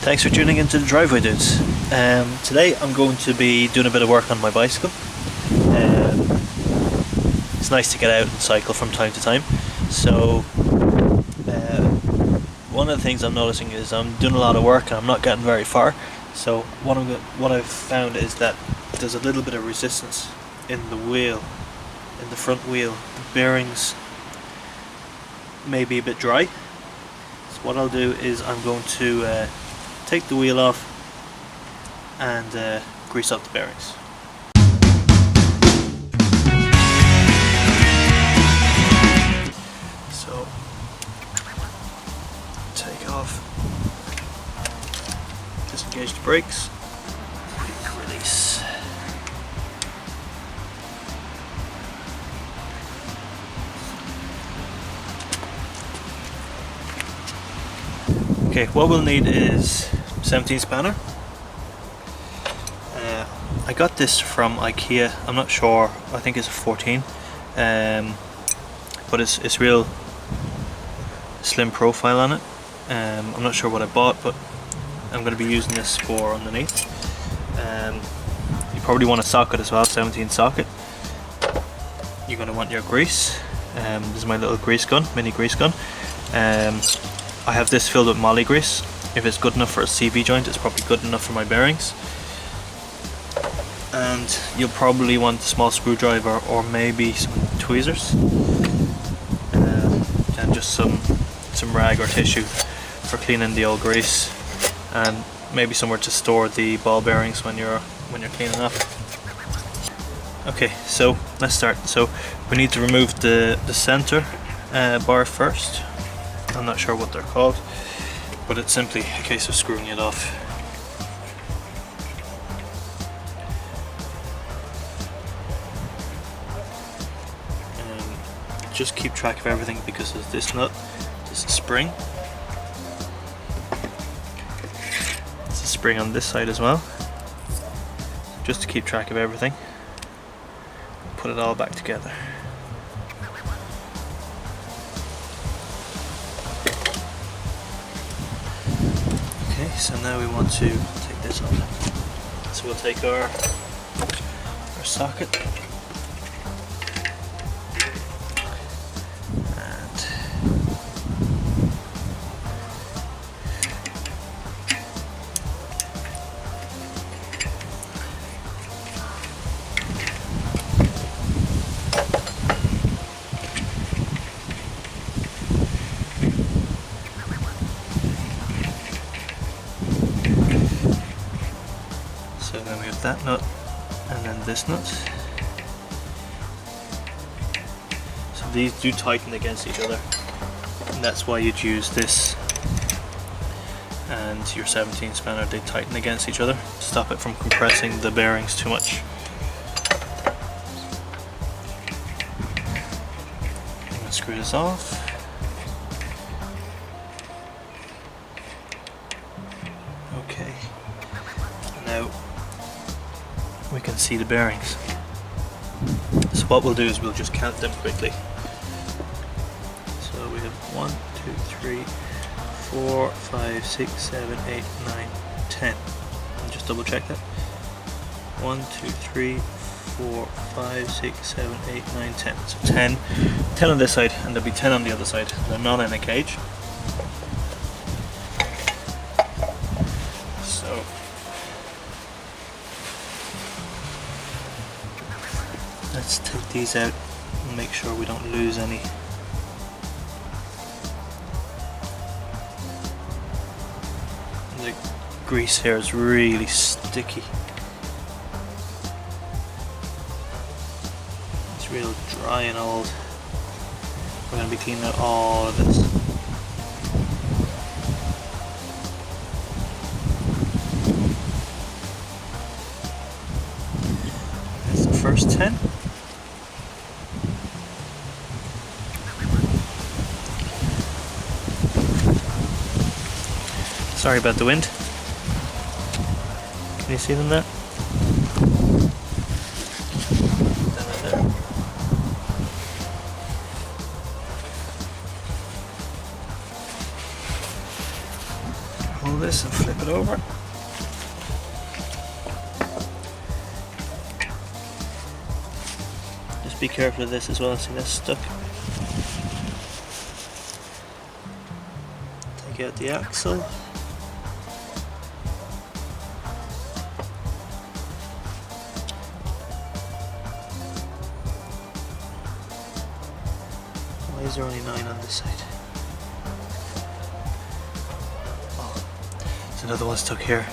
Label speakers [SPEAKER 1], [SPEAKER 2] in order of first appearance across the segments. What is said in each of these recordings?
[SPEAKER 1] Thanks for tuning into the Driveway Dudes. Today I'm going to be doing a bit of work on my bicycle. It's nice to get out and cycle from time to time. So one of the things I'm noticing is I'm doing a lot of work and I'm not getting very far. So what I've found is that there's a little bit of resistance in the wheel, in the front wheel. The bearings may be a bit dry. So what I'll do is I'm going to take the wheel off and grease up the bearings. So take off, disengage the brakes, quick release. Okay, what we'll need is 17 spanner. I got this from IKEA. I'm not sure. I think it's a 14, but it's real slim profile on it. I'm not sure what I bought, but I'm going to be using this for underneath. You probably want a socket as well, 17 socket. You're going to want your grease. This is my little grease gun, mini grease gun. I have this filled with moly grease. If it's good enough for a CV joint, it's probably good enough for my bearings. And you'll probably want a small screwdriver or maybe some tweezers, and just some rag or tissue for cleaning the old grease, and maybe somewhere to store the ball bearings when you're cleaning up. Okay, so let's start. So we need to remove the center bar first. I'm not sure what they're called, but it's simply a case of screwing it off. Just keep track of everything because of this nut. This is a spring. There's a spring on this side as well. Just to keep track of everything. Put it all back together. Okay, so now we want to take this off. So we'll take our socket. So then we have that nut and then this nut. So these do tighten against each other, and that's why you'd use this and your 17 spanner. They tighten against each other, stop it from compressing the bearings too much. I'm going to screw this off. Okay, now we can see the bearings. So what we'll do is we'll just count them quickly. So we have 1, 2, 3, 4, 5, 6, 7, 8, 9, 10. And just double check that. 1, 2, 3, 4, 5, 6, 7, 8, 9, 10. So 10 on this side, and there'll be 10 on the other side. They're not in a cage. So let's take these out and make sure we don't lose any. The grease here is really sticky. It's real dry and old. We're going to be cleaning out all of this. That's the first 10. Sorry about the wind. Can you see them there? this and flip it over. Just be careful of this as well, see that's stuck. Take out the axle. Why is there only 9 on this side? Oh, there's another one stuck here.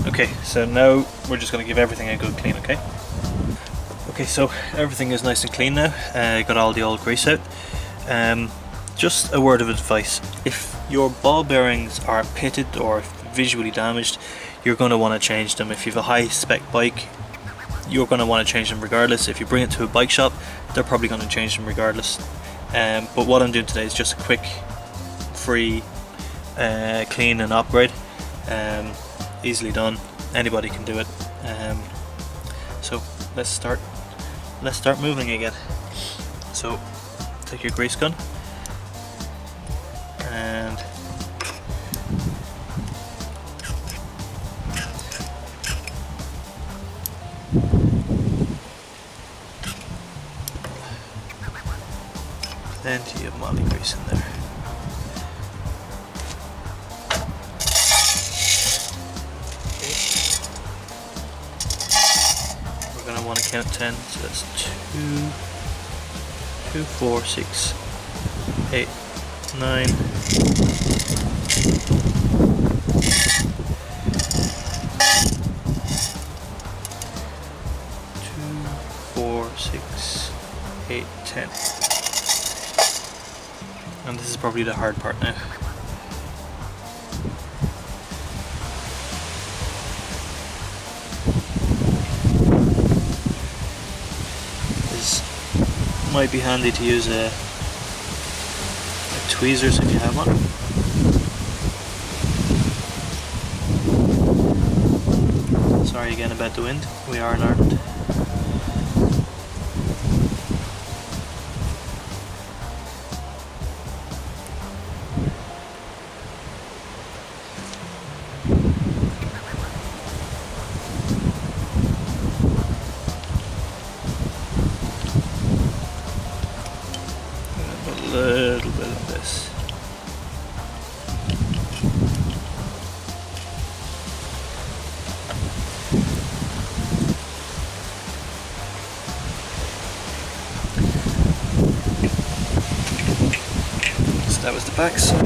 [SPEAKER 1] Okay, so now we're just going to give everything a good clean, okay? Okay, so everything is nice and clean now. Got all the old grease out. Just a word of advice. If your ball bearings are pitted or visually damaged, you're going to want to change them. If you have a high spec bike, you're going to want to change them regardless. If you bring it to a bike shop, they're probably going to change them regardless. But what I'm doing today is just a quick, free, clean and upgrade. Easily done, anybody can do it. So let's start moving again. So take your grease gun and plenty of molly grease in there. Want to count 10, so that's 2, 4, 6, 8, 9, 2, 4, 6, 8, 10. And this is probably the hard part now. Might be handy to use a tweezers if you have one. Sorry again about the wind, we are in Ireland. A little bit of this. So that was the back side.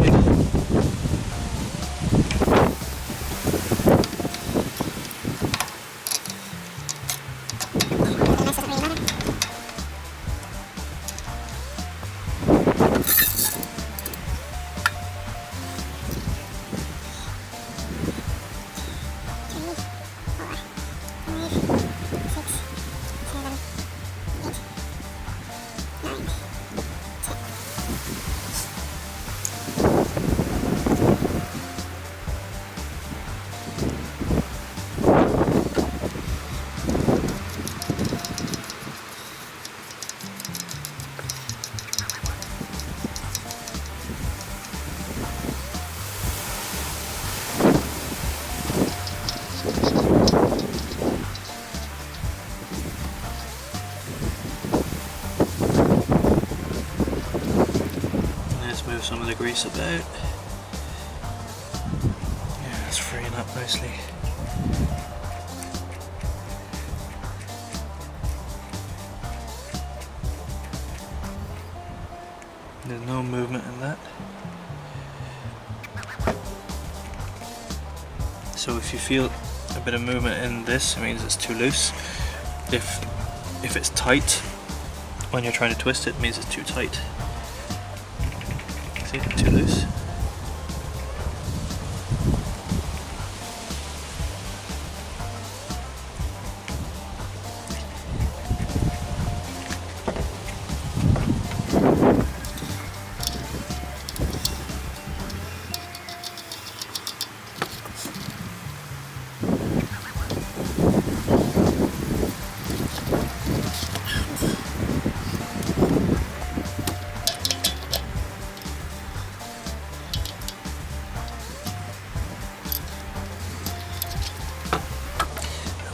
[SPEAKER 1] Move some of the grease about. Yeah, it's freeing up nicely. There's no movement in that. So if you feel a bit of movement in this, it means it's too loose. If it's tight when you're trying to twist it, it means it's too tight. See, too loose.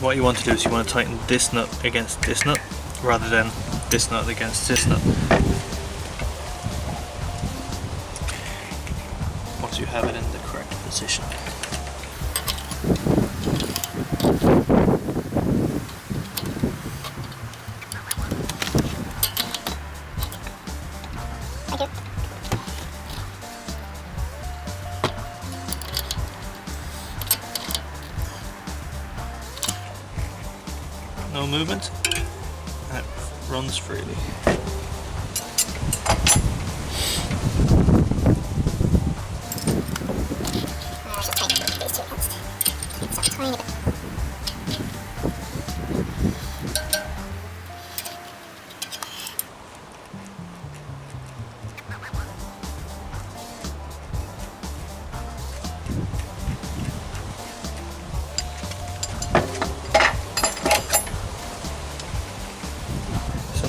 [SPEAKER 1] what you want to do is you want to tighten this nut against this nut rather than this nut against this nut. Once you have it in the correct position. No movement, and it runs freely.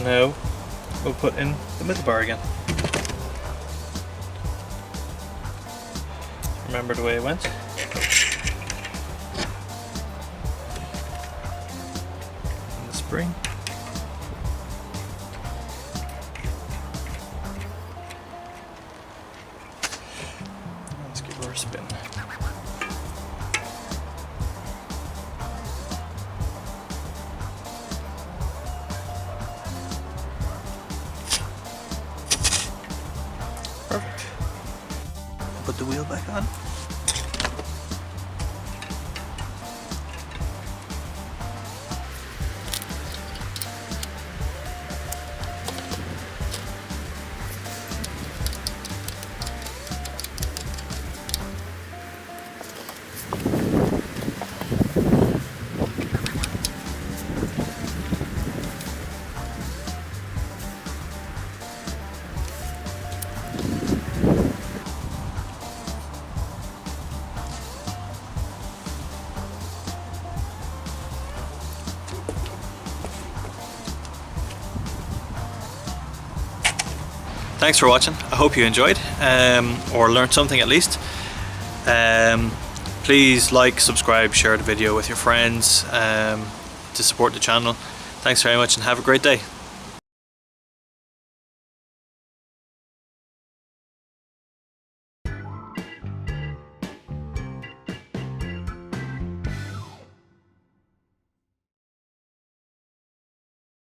[SPEAKER 1] Now we'll put in the middle bar again. Remember the way it went? And the spring. Let's give her a spin. Perfect. Put the wheel back on. Thanks for watching. I hope you enjoyed or learned something at least. Please like, subscribe, share the video with your friends to support the channel. Thanks very much and have a great day.